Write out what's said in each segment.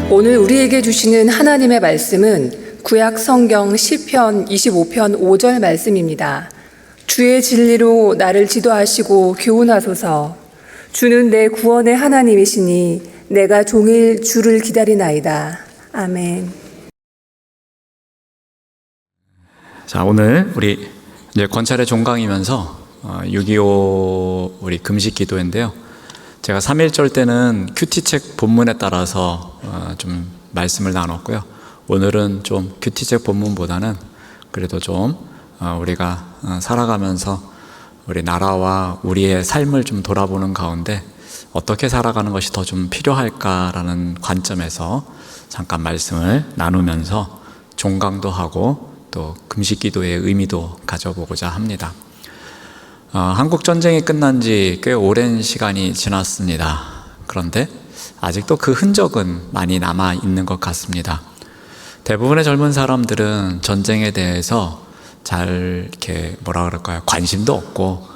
오늘 우리에게 주시는 하나님의 말씀은 구약 성경 시편 25편 5절 말씀입니다. 주의 진리로 나를 지도하시고 교훈하소서. 주는 내 구원의 하나님이시니 내가 종일 주를 기다리나이다. 아멘. 자, 오늘 우리 이제 권찰의 종강이면서 6.25 우리 금식 기도인데요. 제가 3.1절 때는 큐티책 본문에 따라서 좀 말씀을 나눴고요. 오늘은 좀 큐티책 본문보다는 그래도 좀 우리가 살아가면서 우리 나라와 우리의 삶을 좀 돌아보는 가운데 어떻게 살아가는 것이 더 좀 필요할까라는 관점에서 잠깐 말씀을 나누면서 종강도 하고 또 금식 기도의 의미도 가져보고자 합니다. 한국 전쟁이 끝난 지 꽤 오랜 시간이 지났습니다. 그런데 아직도 그 흔적은 많이 남아 있는 것 같습니다. 대부분의 젊은 사람들은 전쟁에 대해서 잘 이렇게 관심도 없고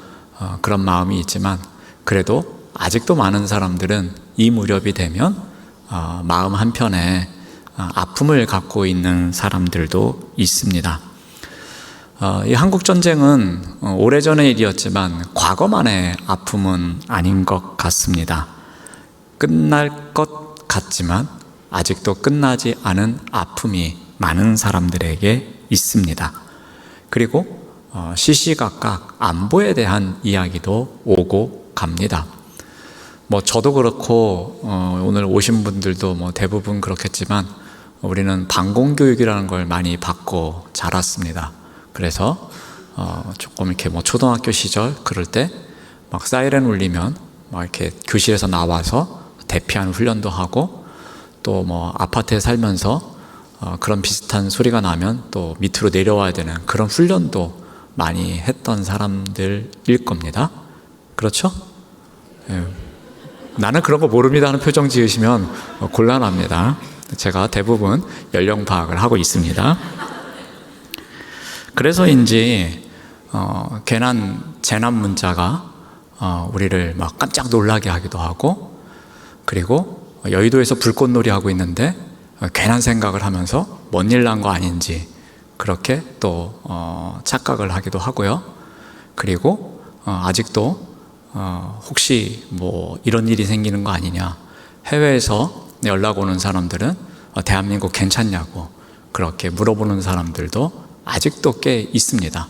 그런 마음이 있지만, 그래도 아직도 많은 사람들은 이 무렵이 되면 마음 한편에 아픔을 갖고 있는 사람들도 있습니다. 이 한국전쟁은 오래전의 일이었지만 과거만의 아픔은 아닌 것 같습니다. 끝날 것 같지만 아직도 끝나지 않은 아픔이 많은 사람들에게 있습니다. 그리고 시시각각 안보에 대한 이야기도 오고 갑니다. 저도 그렇고 오늘 오신 분들도 대부분 그렇겠지만 우리는 방공교육이라는 걸 많이 받고 자랐습니다. 그래서 조금 이렇게 초등학교 시절 그럴 때 사이렌 울리면 이렇게 교실에서 나와서 대피하는 훈련도 하고, 또 아파트에 살면서 그런 비슷한 소리가 나면 또 밑으로 내려와야 되는 그런 훈련도 많이 했던 사람들일 겁니다. 그렇죠? 예. 나는 그런 거 모릅니다 하는 표정 지으시면 곤란합니다. 제가 대부분 연령 파악을 하고 있습니다. 그래서인지 괜한 재난 문자가 우리를 깜짝 놀라게 하기도 하고, 그리고 여의도에서 불꽃놀이 하고 있는데 괜한 생각을 하면서 뭔 일 난 거 아닌지 그렇게 또 착각을 하기도 하고요. 그리고 아직도 혹시 이런 일이 생기는 거 아니냐, 해외에서 연락 오는 사람들은 대한민국 괜찮냐고 그렇게 물어보는 사람들도 아직도 꽤 있습니다.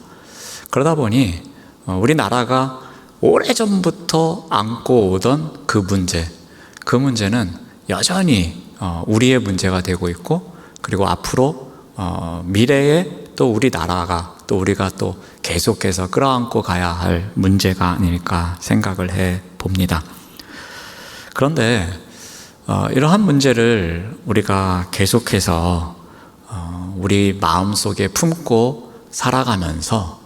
그러다 보니 우리나라가 오래전부터 안고 오던 그 문제는 여전히 우리의 문제가 되고 있고, 그리고 앞으로 미래에 또 우리나라가 또 우리가 또 계속해서 끌어안고 가야 할 문제가 아닐까 생각을 해 봅니다. 그런데 이러한 문제를 우리가 계속해서 우리 마음속에 품고 살아가면서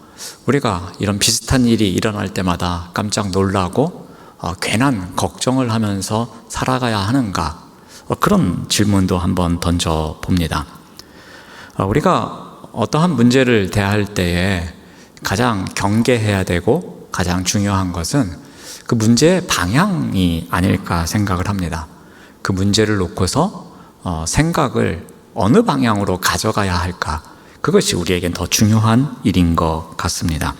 우리가 이런 비슷한 일이 일어날 때마다 깜짝 놀라고 괜한 걱정을 하면서 살아가야 하는가, 그런 질문도 한번 던져봅니다. 우리가 어떠한 문제를 대할 때에 가장 경계해야 되고 가장 중요한 것은 그 문제의 방향이 아닐까 생각을 합니다. 그 문제를 놓고서 생각을 어느 방향으로 가져가야 할까, 그것이 우리에겐 더 중요한 일인 것 같습니다.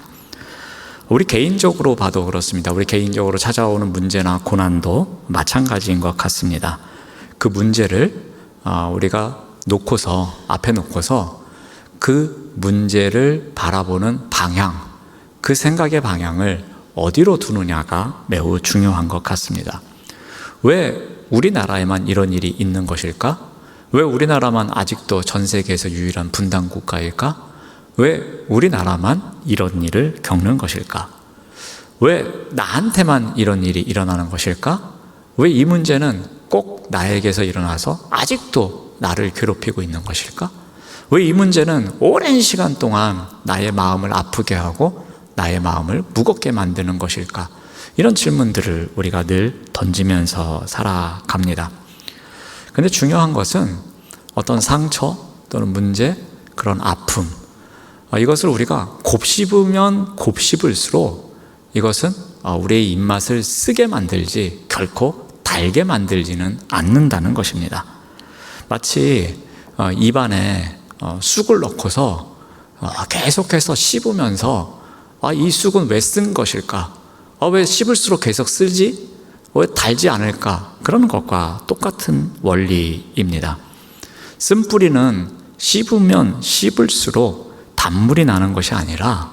우리 개인적으로 봐도 그렇습니다. 우리 개인적으로 찾아오는 문제나 고난도 마찬가지인 것 같습니다. 그 문제를 우리가 앞에 놓고서 그 문제를 바라보는 방향, 그 생각의 방향을 어디로 두느냐가 매우 중요한 것 같습니다. 왜 우리나라에만 이런 일이 있는 것일까? 왜 우리나라만 아직도 전 세계에서 유일한 분단 국가일까? 왜 우리나라만 이런 일을 겪는 것일까? 왜 나한테만 이런 일이 일어나는 것일까? 왜 이 문제는 꼭 나에게서 일어나서 아직도 나를 괴롭히고 있는 것일까? 왜 이 문제는 오랜 시간 동안 나의 마음을 아프게 하고 나의 마음을 무겁게 만드는 것일까? 이런 질문들을 우리가 늘 던지면서 살아갑니다. 근데 중요한 것은 어떤 상처 또는 문제, 그런 아픔, 이것을 우리가 곱씹으면 곱씹을수록 이것은 우리의 입맛을 쓰게 만들지 결코 달게 만들지는 않는다는 것입니다. 마치 입안에 쑥을 넣고서 계속해서 씹으면서 이 쑥은 왜 쓴 것일까? 왜 씹을수록 계속 쓰지? 왜 달지 않을까? 그런 것과 똑같은 원리입니다. 쓴뿌리는 씹으면 씹을수록 단물이 나는 것이 아니라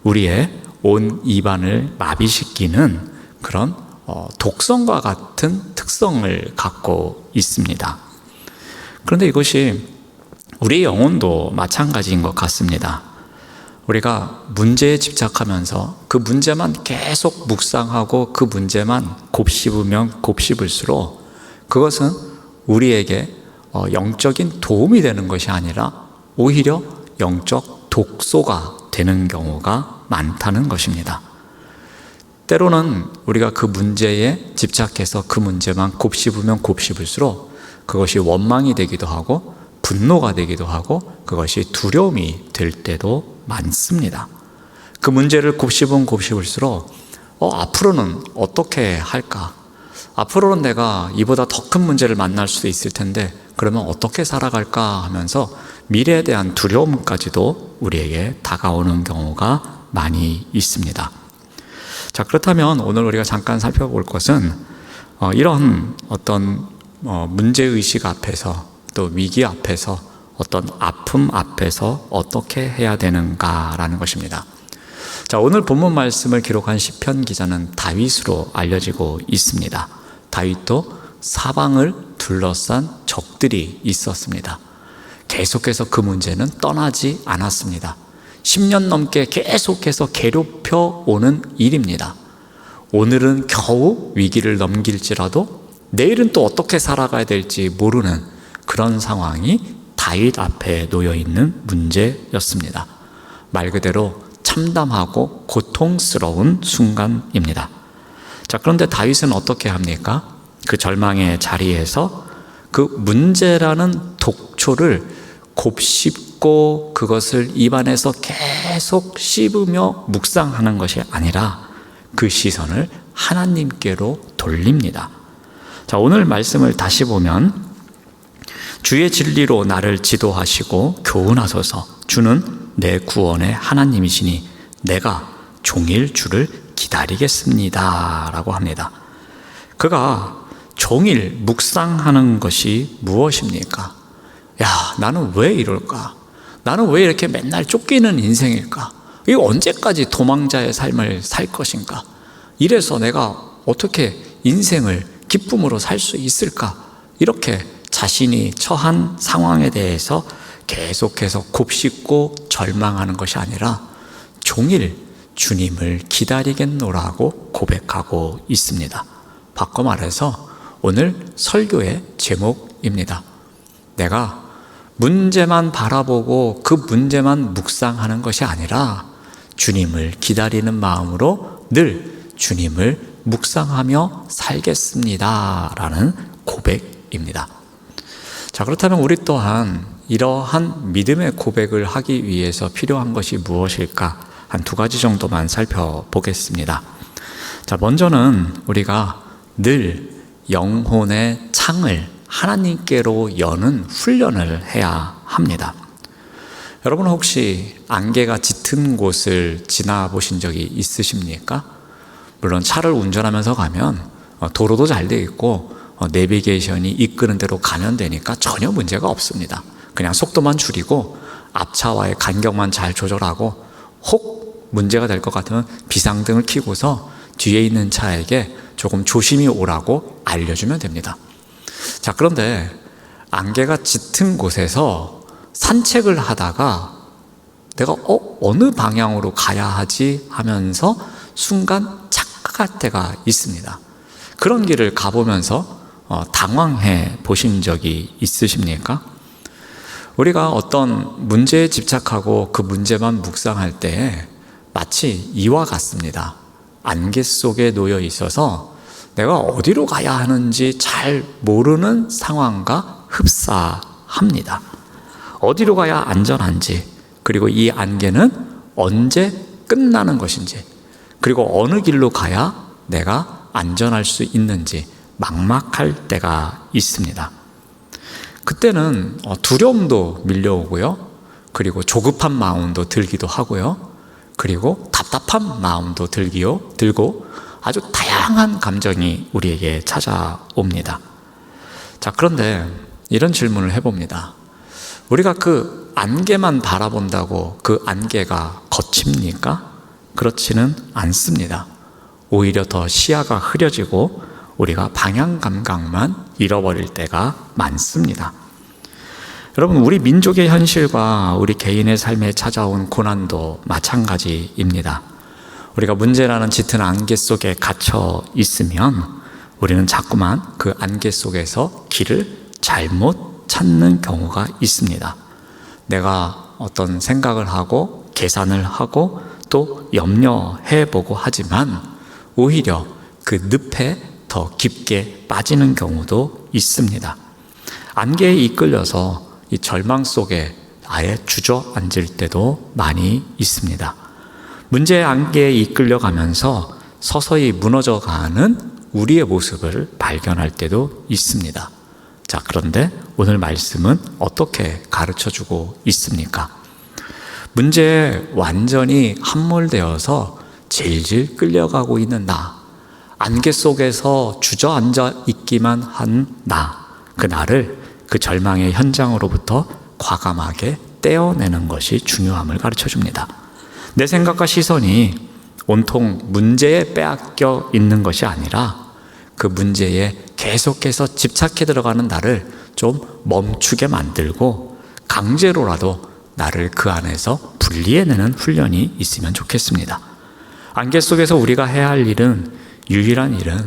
우리의 온 입안을 마비시키는 그런 독성과 같은 특성을 갖고 있습니다. 그런데 이것이 우리의 영혼도 마찬가지인 것 같습니다. 우리가 문제에 집착하면서 그 문제만 계속 묵상하고 그 문제만 곱씹으면 곱씹을수록 그것은 우리에게 영적인 도움이 되는 것이 아니라 오히려 영적 독소가 되는 경우가 많다는 것입니다. 때로는 우리가 그 문제에 집착해서 그 문제만 곱씹으면 곱씹을수록 그것이 원망이 되기도 하고 분노가 되기도 하고 그것이 두려움이 될 때도 많습니다. 그 문제를 곱씹으면 곱씹을수록 앞으로는 어떻게 할까? 앞으로는 내가 이보다 더 큰 문제를 만날 수도 있을 텐데 그러면 어떻게 살아갈까 하면서 미래에 대한 두려움까지도 우리에게 다가오는 경우가 많이 있습니다. 자, 그렇다면 오늘 우리가 잠깐 살펴볼 것은 이런 어떤 문제의식 앞에서 또 위기 앞에서 어떤 아픔 앞에서 어떻게 해야 되는가라는 것입니다. 자, 오늘 본문 말씀을 기록한 시편 기자는 다윗으로 알려지고 있습니다. 다윗도 사방을 둘러싼 적들이 있었습니다. 계속해서 그 문제는 떠나지 않았습니다. 10년 넘게 계속해서 괴롭혀 오는 일입니다. 오늘은 겨우 위기를 넘길지라도 내일은 또 어떻게 살아가야 될지 모르는 그런 상황이 다윗 앞에 놓여 있는 문제였습니다. 말 그대로 참담하고 고통스러운 순간입니다. 자, 그런데 다윗은 어떻게 합니까? 그 절망의 자리에서 그 문제라는 독초를 곱씹고 그것을 입안에서 계속 씹으며 묵상하는 것이 아니라 그 시선을 하나님께로 돌립니다. 자, 오늘 말씀을 다시 보면 주의 진리로 나를 지도하시고 교훈하소서. 주는 내 구원의 하나님이시니 내가 종일 주를 기다리겠습니다 라고 합니다. 그가 종일 묵상하는 것이 무엇입니까? 야, 나는 왜 이럴까? 나는 왜 이렇게 맨날 쫓기는 인생일까? 이거 언제까지 도망자의 삶을 살 것인가? 이래서 내가 어떻게 인생을 기쁨으로 살 수 있을까? 이렇게 자신이 처한 상황에 대해서 계속해서 곱씹고 절망하는 것이 아니라 종일 주님을 기다리겠노라고 고백하고 있습니다. 바꿔 말해서 오늘 설교의 제목입니다. 내가 문제만 바라보고 그 문제만 묵상하는 것이 아니라 주님을 기다리는 마음으로 늘 주님을 묵상하며 살겠습니다 라는 고백입니다. 자, 그렇다면 우리 또한 이러한 믿음의 고백을 하기 위해서 필요한 것이 무엇일까? 한 두 가지 정도만 살펴보겠습니다. 자, 먼저는 우리가 늘 영혼의 창을 하나님께로 여는 훈련을 해야 합니다. 여러분 혹시 안개가 짙은 곳을 지나보신 적이 있으십니까? 물론 차를 운전하면서 가면 도로도 잘 돼 있고 내비게이션이 이끄는 대로 가면 되니까 전혀 문제가 없습니다. 그냥 속도만 줄이고 앞차와의 간격만 잘 조절하고 혹 문제가 될 것 같으면 비상등을 켜고서 뒤에 있는 차에게 조금 조심히 오라고 알려주면 됩니다. 자, 그런데 안개가 짙은 곳에서 산책을 하다가 내가 어느 방향으로 가야 하지 하면서 순간 착각할 때가 있습니다. 그런 길을 가보면서 당황해 보신 적이 있으십니까? 우리가 어떤 문제에 집착하고 그 문제만 묵상할 때 마치 이와 같습니다. 안개 속에 놓여 있어서 내가 어디로 가야 하는지 잘 모르는 상황과 흡사합니다. 어디로 가야 안전한지, 그리고 이 안개는 언제 끝나는 것인지, 그리고 어느 길로 가야 내가 안전할 수 있는지 막막할 때가 있습니다. 그때는 두려움도 밀려오고요. 그리고 조급한 마음도 들기도 하고요. 그리고 답답한 마음도 들고 아주 다양한 감정이 우리에게 찾아옵니다. 자, 그런데 이런 질문을 해봅니다. 우리가 그 안개만 바라본다고 그 안개가 거칩니까? 그렇지는 않습니다. 오히려 더 시야가 흐려지고 우리가 방향 감각만 잃어버릴 때가 많습니다. 여러분, 우리 민족의 현실과 우리 개인의 삶에 찾아온 고난도 마찬가지입니다. 우리가 문제라는 짙은 안개 속에 갇혀 있으면 우리는 자꾸만 그 안개 속에서 길을 잘못 찾는 경우가 있습니다. 내가 어떤 생각을 하고 계산을 하고 또 염려해보고 하지만 오히려 그 늪에 더 깊게 빠지는 경우도 있습니다. 안개에 이끌려서 이 절망 속에 아예 주저앉을 때도 많이 있습니다. 문제의 안개에 이끌려가면서 서서히 무너져가는 우리의 모습을 발견할 때도 있습니다. 자, 그런데 오늘 말씀은 어떻게 가르쳐주고 있습니까? 문제에 완전히 함몰되어서 질질 끌려가고 있는 나, 안개 속에서 주저앉아 있기만 한 나, 그 나를 그 절망의 현장으로부터 과감하게 떼어내는 것이 중요함을 가르쳐줍니다. 내 생각과 시선이 온통 문제에 빼앗겨 있는 것이 아니라 그 문제에 계속해서 집착해 들어가는 나를 좀 멈추게 만들고 강제로라도 나를 그 안에서 분리해내는 훈련이 있으면 좋겠습니다. 안개 속에서 우리가 해야 할 일은, 유일한 일은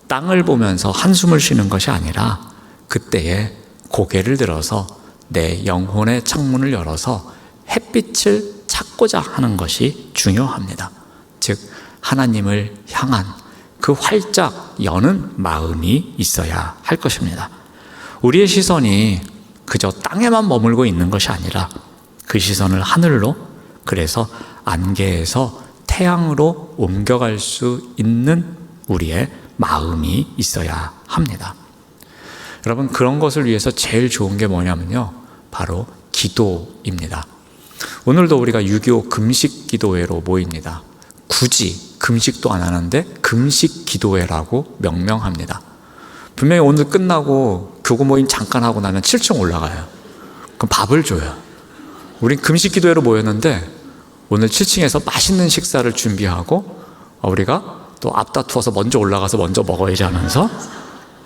땅을 보면서 한숨을 쉬는 것이 아니라 그때에 고개를 들어서 내 영혼의 창문을 열어서 햇빛을 찾고자 하는 것이 중요합니다. 즉, 하나님을 향한 그 활짝 여는 마음이 있어야 할 것입니다. 우리의 시선이 그저 땅에만 머물고 있는 것이 아니라 그 시선을 하늘로, 그래서 안개에서 태양으로 옮겨갈 수 있는 우리의 마음이 있어야 합니다. 여러분, 그런 것을 위해서 제일 좋은 게 뭐냐면요, 바로 기도입니다. 오늘도 우리가 6.25 금식 기도회로 모입니다. 굳이 금식도 안 하는데 금식 기도회라고 명명합니다. 분명히 오늘 끝나고 교구 모임 잠깐 하고 나면 7층 올라가요. 그럼 밥을 줘요. 우린 금식 기도회로 모였는데 오늘 7층에서 맛있는 식사를 준비하고 우리가 또 앞다투어서 먼저 올라가서 먼저 먹어야지 하면서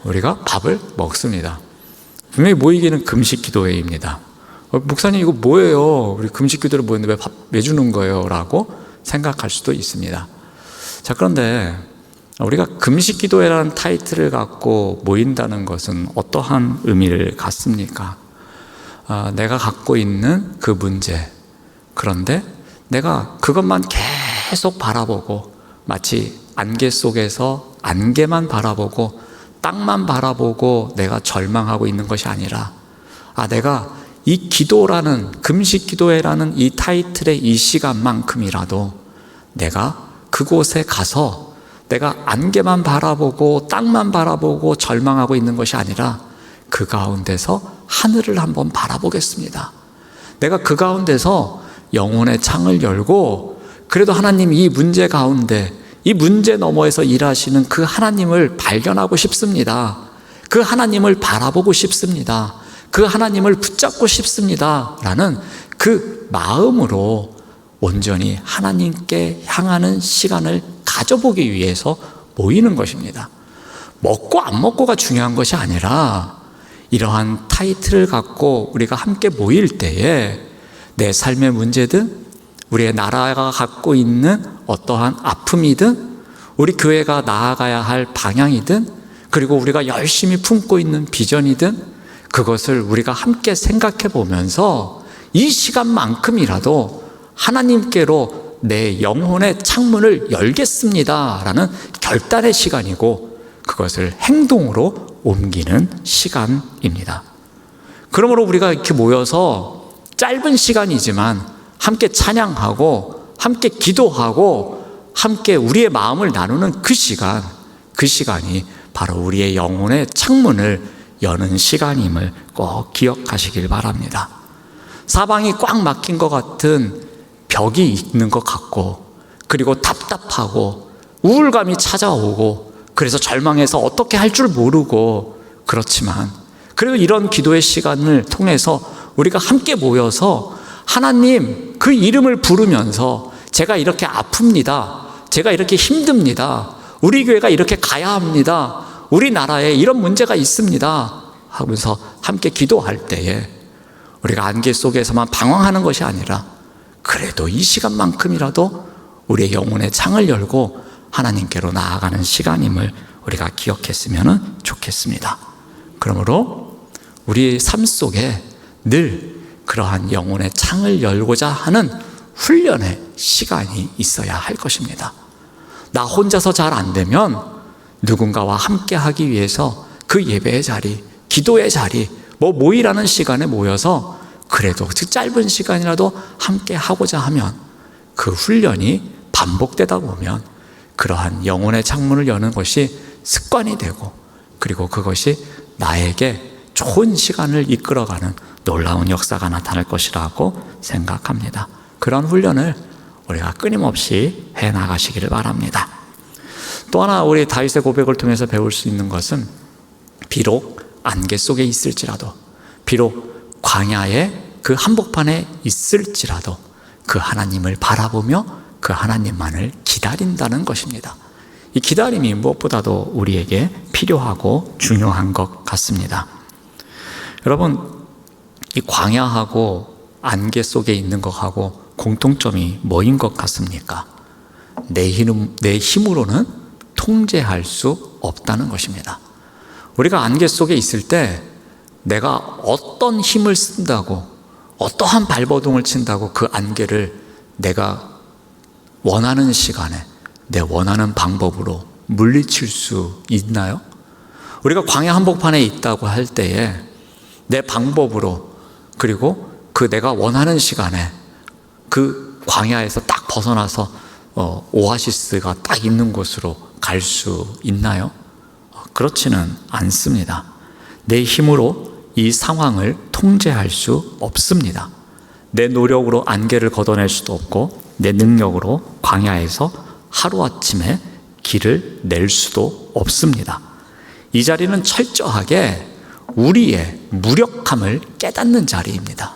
우리가 밥을 먹습니다. 분명히 모이기는 금식 기도회입니다. 목사님, 이거 뭐예요? 우리 금식 기도를 모였는데 왜 밥 왜 주는 거예요? 라고 생각할 수도 있습니다. 자, 그런데 우리가 금식 기도회라는 타이틀을 갖고 모인다는 것은 어떠한 의미를 갖습니까? 내가 갖고 있는 그 문제, 그런데 내가 그것만 계속 바라보고 마치 안개 속에서 안개만 바라보고 땅만 바라보고 내가 절망하고 있는 것이 아니라 내가 이 기도라는, 금식 기도회라는 이 타이틀의 이 시간만큼이라도 내가 그곳에 가서 내가 안개만 바라보고 땅만 바라보고 절망하고 있는 것이 아니라 그 가운데서 하늘을 한번 바라보겠습니다. 내가 그 가운데서 영혼의 창을 열고 그래도 하나님, 이 문제 가운데, 이 문제 너머에서 일하시는 그 하나님을 발견하고 싶습니다. 그 하나님을 바라보고 싶습니다. 그 하나님을 붙잡고 싶습니다. 라는 그 마음으로 온전히 하나님께 향하는 시간을 가져보기 위해서 모이는 것입니다. 먹고 안 먹고가 중요한 것이 아니라 이러한 타이틀을 갖고 우리가 함께 모일 때에 내 삶의 문제든 우리의 나라가 갖고 있는 어떠한 아픔이든 우리 교회가 나아가야 할 방향이든 그리고 우리가 열심히 품고 있는 비전이든 그것을 우리가 함께 생각해 보면서 이 시간만큼이라도 하나님께로 내 영혼의 창문을 열겠습니다 라는 결단의 시간이고, 그것을 행동으로 옮기는 시간입니다. 그러므로 우리가 이렇게 모여서 짧은 시간이지만 함께 찬양하고 함께 기도하고 함께 우리의 마음을 나누는 그 시간이 바로 우리의 영혼의 창문을 여는 시간임을 꼭 기억하시길 바랍니다. 사방이 꽉 막힌 것 같은 벽이 있는 것 같고, 그리고 답답하고 우울감이 찾아오고, 그래서 절망해서 어떻게 할 줄 모르고, 그렇지만 그래도 이런 기도의 시간을 통해서 우리가 함께 모여서 하나님 그 이름을 부르면서 제가 이렇게 아픕니다, 제가 이렇게 힘듭니다, 우리 교회가 이렇게 가야 합니다, 우리나라에 이런 문제가 있습니다 하면서 함께 기도할 때에 우리가 안개 속에서만 방황하는 것이 아니라 그래도 이 시간만큼이라도 우리의 영혼의 창을 열고 하나님께로 나아가는 시간임을 우리가 기억했으면 좋겠습니다. 그러므로 우리의 삶 속에 늘 그러한 영혼의 창을 열고자 하는 훈련의 시간이 있어야 할 것입니다. 나 혼자서 잘 안 되면 누군가와 함께 하기 위해서 그 예배의 자리, 기도의 자리, 모이라는 시간에 모여서 그래도 짧은 시간이라도 함께 하고자 하면 그 훈련이 반복되다 보면 그러한 영혼의 창문을 여는 것이 습관이 되고, 그리고 그것이 나에게 좋은 시간을 이끌어가는 놀라운 역사가 나타날 것이라고 생각합니다. 그런 훈련을 우리가 끊임없이 해나가시기를 바랍니다. 또 하나 우리 다윗의 고백을 통해서 배울 수 있는 것은 비록 안개 속에 있을지라도, 비록 광야의 그 한복판에 있을지라도 그 하나님을 바라보며 그 하나님만을 기다린다는 것입니다. 이 기다림이 무엇보다도 우리에게 필요하고 중요한 것 같습니다. 여러분, 이 광야하고 안개 속에 있는 것하고 공통점이 뭐인 것 같습니까? 내 힘으로는 통제할 수 없다는 것입니다. 우리가 안개 속에 있을 때 내가 어떤 힘을 쓴다고, 어떠한 발버둥을 친다고 그 안개를 내가 원하는 시간에 내 원하는 방법으로 물리칠 수 있나요? 우리가 광야 한복판에 있다고 할 때에 내 방법으로, 그리고 그 내가 원하는 시간에 그 광야에서 딱 벗어나서 오아시스가 딱 있는 곳으로 갈 수 있나요? 그렇지는 않습니다. 내 힘으로 이 상황을 통제할 수 없습니다. 내 노력으로 안개를 걷어낼 수도 없고, 내 능력으로 광야에서 하루아침에 길을 낼 수도 없습니다. 이 자리는 철저하게 우리의 무력함을 깨닫는 자리입니다.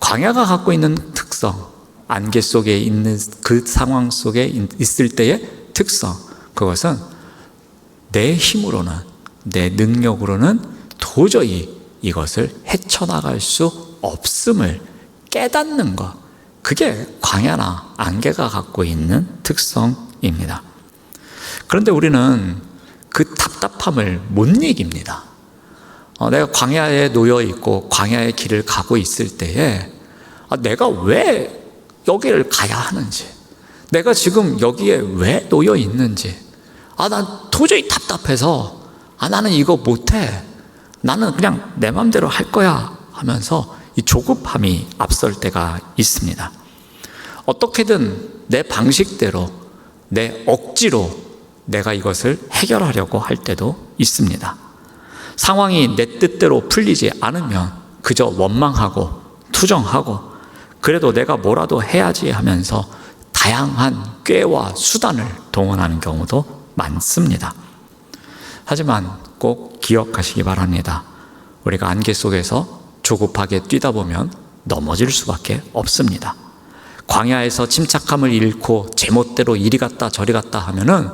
광야가 갖고 있는 특성, 안개 속에 있는 그 상황 속에 있을 때의 특성, 그것은 내 힘으로는, 내 능력으로는 도저히 이것을 헤쳐나갈 수 없음을 깨닫는 것, 그게 광야나 안개가 갖고 있는 특성입니다. 그런데 우리는 그 답답함을 못 이깁니다. 내가 광야에 놓여 있고 광야의 길을 가고 있을 때에 내가 왜 여기를 가야 하는지, 내가 지금 여기에 왜 놓여 있는지, 난 도저히 답답해서 나는 이거 못해, 나는 그냥 내 마음대로 할 거야 하면서 이 조급함이 앞설 때가 있습니다. 어떻게든 내 방식대로, 내 억지로 내가 이것을 해결하려고 할 때도 있습니다. 상황이 내 뜻대로 풀리지 않으면 그저 원망하고 투정하고, 그래도 내가 뭐라도 해야지 하면서 다양한 꾀와 수단을 동원하는 경우도 많습니다. 하지만 꼭 기억하시기 바랍니다. 우리가 안개 속에서 조급하게 뛰다 보면 넘어질 수밖에 없습니다. 광야에서 침착함을 잃고 제멋대로 이리 갔다 저리 갔다 하면은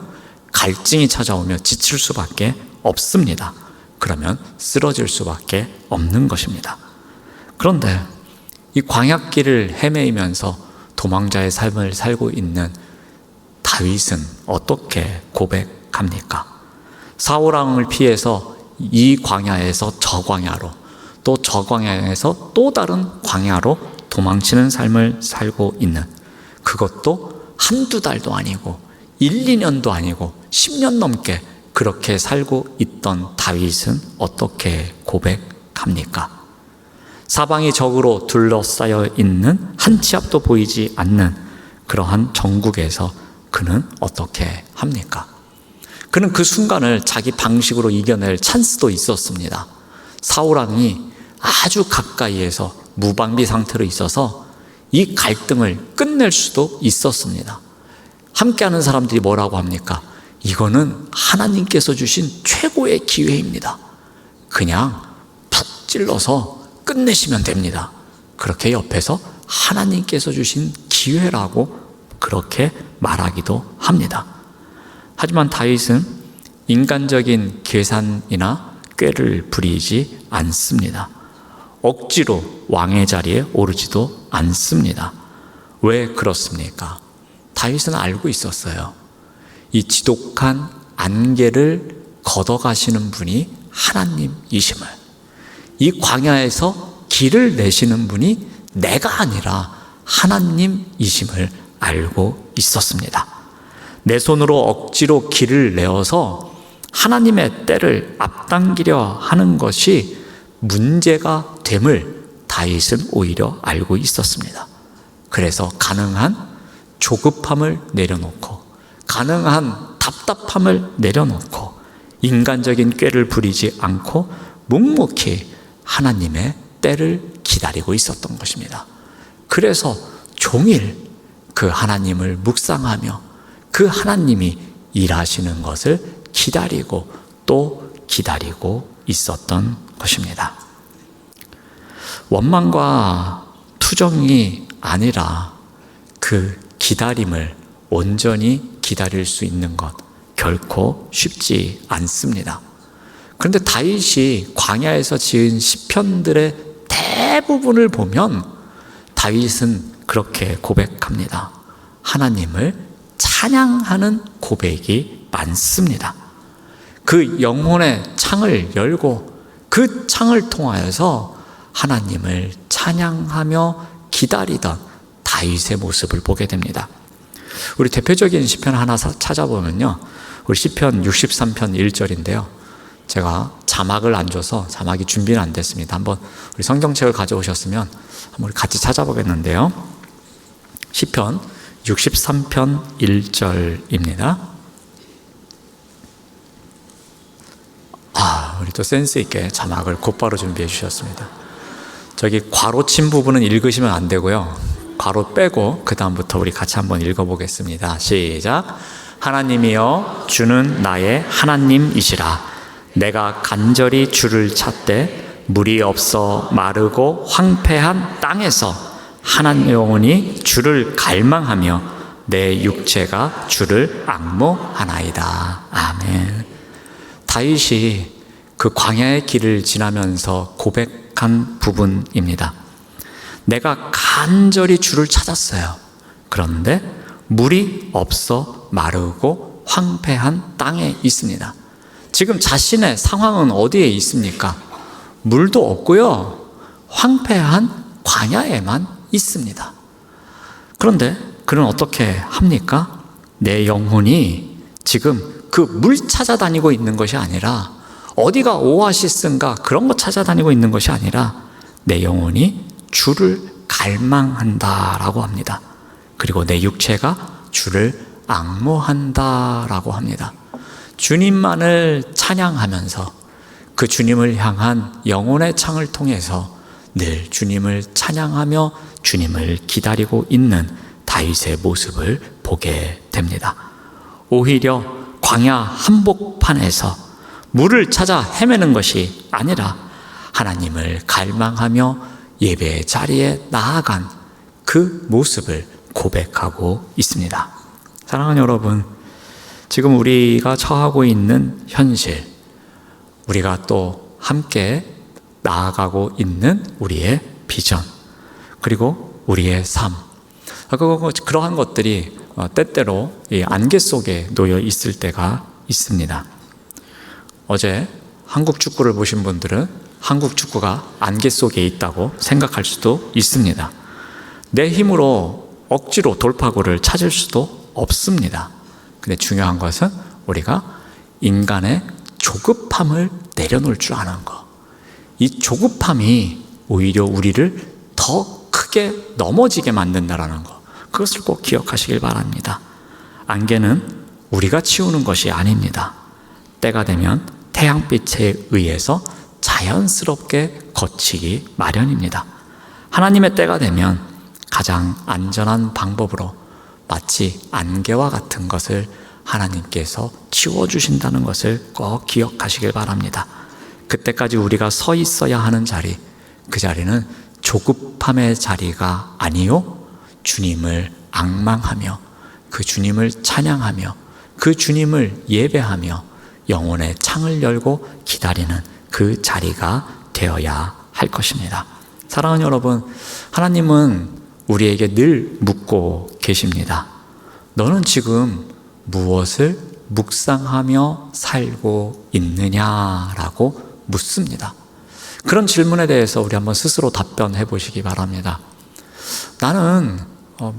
갈증이 찾아오며 지칠 수밖에 없습니다. 그러면 쓰러질 수밖에 없는 것입니다. 그런데 이 광야길을 헤매이면서 도망자의 삶을 살고 있는 다윗은 어떻게 고백합니까? 사울왕을 피해서 이 광야에서 저 광야로, 또 저 광야에서 또 다른 광야로 도망치는 삶을 살고 있는, 그것도 한두 달도 아니고 1, 2년도 아니고 10년 넘게 그렇게 살고 있던 다윗은 어떻게 고백합니까? 사방이 적으로 둘러싸여 있는 한 치 앞도 보이지 않는 그러한 정국에서 그는 어떻게 합니까? 그는 그 순간을 자기 방식으로 이겨낼 찬스도 있었습니다. 사울왕이 아주 가까이에서 무방비 상태로 있어서 이 갈등을 끝낼 수도 있었습니다. 함께하는 사람들이 뭐라고 합니까? 이거는 하나님께서 주신 최고의 기회입니다. 그냥 푹 찔러서 끝내시면 됩니다. 그렇게 옆에서 하나님께서 주신 기회라고 그렇게 말하기도 합니다. 하지만 다윗은 인간적인 계산이나 꾀를 부리지 않습니다. 억지로 왕의 자리에 오르지도 않습니다. 왜 그렇습니까? 다윗은 알고 있었어요. 이 지독한 안개를 걷어가시는 분이 하나님이심을, 이 광야에서 길을 내시는 분이 내가 아니라 하나님이심을 알고 있었습니다. 내 손으로 억지로 길을 내어서 하나님의 때를 앞당기려 하는 것이 문제가 됨을 다윗은 오히려 알고 있었습니다. 그래서 가능한 조급함을 내려놓고, 가능한 답답함을 내려놓고, 인간적인 꾀를 부리지 않고 묵묵히 하나님의 때를 기다리고 있었던 것입니다. 그래서 종일 그 하나님을 묵상하며 그 하나님이 일하시는 것을 기다리고 또 기다리고 있었던 것입니다. 원망과 투정이 아니라 그 기다림을 온전히 기다릴 수 있는 것 결코 쉽지 않습니다. 그런데 다윗이 광야에서 지은 시편들의 대부분을 보면 다윗은 그렇게 고백합니다. 하나님을 찬양하는 고백이 많습니다. 그 영혼의 창을 열고 그 창을 통하여서 하나님을 찬양하며 기다리던 다윗의 모습을 보게 됩니다. 우리 대표적인 시편 하나 찾아보면요, 우리 시편 63편 1절인데요. 제가 자막을 안 줘서 자막이 준비는 안 됐습니다. 한번 우리 성경책을 가져오셨으면 한번 우리 같이 찾아보겠는데요. 시편 63편 1절입니다. 우리 또 센스 있게 자막을 곧바로 준비해 주셨습니다. 저기 괄호 친 부분은 읽으시면 안 되고요. 괄호 빼고 그 다음부터 우리 같이 한번 읽어보겠습니다. 시작. 하나님이여 주는 나의 하나님이시라. 내가 간절히 주를 찾되 물이 없어 마르고 황폐한 땅에서 한 영혼이 주를 갈망하며 내 육체가 주를 앙모하나이다. 아멘. 다윗이 그 광야의 길을 지나면서 고백한 부분입니다. 내가 간절히 주를 찾았어요. 그런데 물이 없어 마르고 황폐한 땅에 있습니다. 지금 자신의 상황은 어디에 있습니까? 물도 없고요, 황폐한 광야에만 있습니다. 그런데 그는 어떻게 합니까? 내 영혼이 지금 그 물 찾아다니고 있는 것이 아니라, 어디가 오아시스인가 그런 거 찾아다니고 있는 것이 아니라 내 영혼이 주를 갈망한다라고 합니다. 그리고 내 육체가 주를 앙모한다라고 합니다. 주님만을 찬양하면서 그 주님을 향한 영혼의 창을 통해서 늘 주님을 찬양하며 주님을 기다리고 있는 다윗의 모습을 보게 됩니다. 오히려 광야 한복판에서 물을 찾아 헤매는 것이 아니라 하나님을 갈망하며 예배의 자리에 나아간 그 모습을 고백하고 있습니다. 사랑하는 여러분, 지금 우리가 처하고 있는 현실, 우리가 또 함께 나아가고 있는 우리의 비전, 그리고 우리의 삶, 그러한 것들이 때때로 이 안개 속에 놓여 있을 때가 있습니다. 어제 한국 축구를 보신 분들은 한국 축구가 안개 속에 있다고 생각할 수도 있습니다. 내 힘으로 억지로 돌파구를 찾을 수도 없습니다. 근데 중요한 것은 우리가 인간의 조급함을 내려놓을 줄 아는 것. 이 조급함이 오히려 우리를 더 크게 넘어지게 만든다라는 것. 그것을 꼭 기억하시길 바랍니다. 안개는 우리가 치우는 것이 아닙니다. 때가 되면 태양빛에 의해서 자연스럽게 거치기 마련입니다. 하나님의 때가 되면 가장 안전한 방법으로 마치 안개와 같은 것을 하나님께서 치워주신다는 것을 꼭 기억하시길 바랍니다. 그때까지 우리가 서 있어야 하는 자리, 그 자리는 조급함의 자리가 아니요, 주님을 앙망하며 그 주님을 찬양하며 그 주님을 예배하며 영혼의 창을 열고 기다리는 그 자리가 되어야 할 것입니다. 사랑하는 여러분, 하나님은 우리에게 늘 묻고 계십니다. 너는 지금 무엇을 묵상하며 살고 있느냐라고 묻습니다. 그런 질문에 대해서 우리 한번 스스로 답변해 보시기 바랍니다. 나는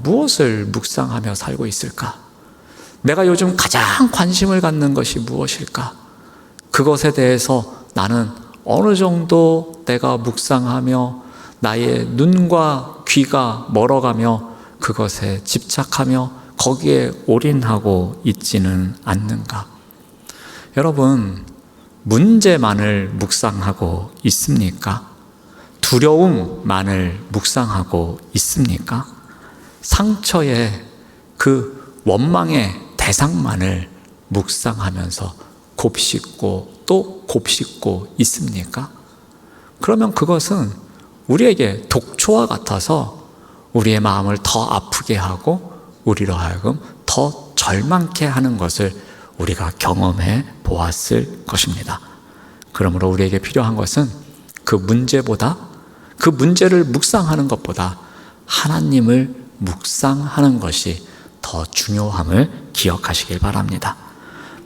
무엇을 묵상하며 살고 있을까? 내가 요즘 가장 관심을 갖는 것이 무엇일까? 그것에 대해서 나는 어느 정도 내가 묵상하며 나의 눈과 귀가 멀어가며 그것에 집착하며 거기에 올인하고 있지는 않는가? 여러분, 문제만을 묵상하고 있습니까? 두려움만을 묵상하고 있습니까? 상처의 그 원망의 대상만을 묵상하면서 곱씹고 또 곱씹고 있습니까? 그러면 그것은 우리에게 독초와 같아서 우리의 마음을 더 아프게 하고 우리로 하여금 더 절망케 하는 것을 우리가 경험해 보았을 것입니다. 그러므로 우리에게 필요한 것은 그 문제보다, 그 문제를 묵상하는 것보다 하나님을 묵상하는 것이 더 중요함을 기억하시길 바랍니다.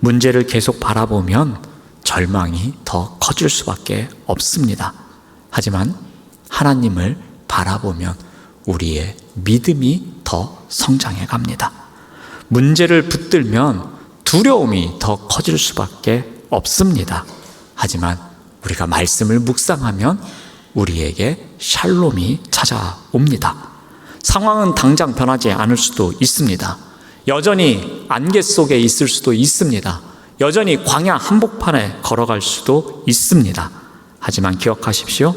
문제를 계속 바라보면 절망이 더 커질 수밖에 없습니다. 하지만 하나님을 바라보면 우리의 믿음이 더 성장해 갑니다. 문제를 붙들면 두려움이 더 커질 수밖에 없습니다. 하지만 우리가 말씀을 묵상하면 우리에게 샬롬이 찾아옵니다. 상황은 당장 변하지 않을 수도 있습니다. 여전히 안개 속에 있을 수도 있습니다. 여전히 광야 한복판에 걸어갈 수도 있습니다. 하지만 기억하십시오.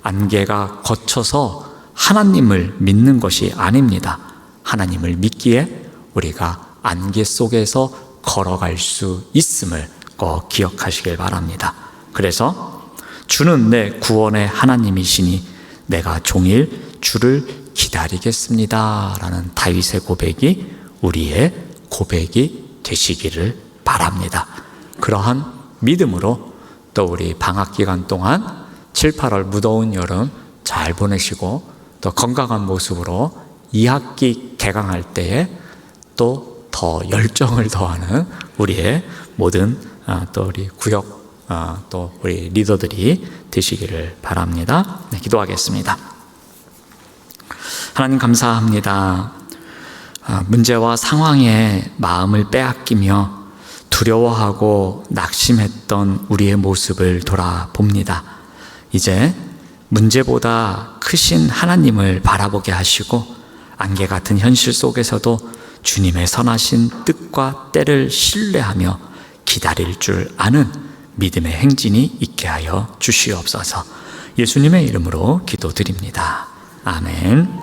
안개가 거쳐서 하나님을 믿는 것이 아닙니다. 하나님을 믿기에 우리가 안개 속에서 걸어갈 수 있음을 꼭 기억하시길 바랍니다. 그래서 주는 내 구원의 하나님이시니 내가 종일 주를 기다리겠습니다 라는 다윗의 고백이 우리의 고백이 되시기를 바랍니다. 그러한 믿음으로 또 우리 방학 기간 동안 7, 8월 무더운 여름 잘 보내시고 또 건강한 모습으로 2학기 개강할 때에 또 더 열정을 더하는 우리의 모든 또 우리 구역 또 우리 리더들이 되시기를 바랍니다. 네, 기도하겠습니다. 하나님 감사합니다. 문제와 상황에 마음을 빼앗기며 두려워하고 낙심했던 우리의 모습을 돌아봅니다. 이제 문제보다 크신 하나님을 바라보게 하시고 안개 같은 현실 속에서도 주님의 선하신 뜻과 때를 신뢰하며 기다릴 줄 아는 믿음의 행진이 있게 하여 주시옵소서. 예수님의 이름으로 기도드립니다. 아멘.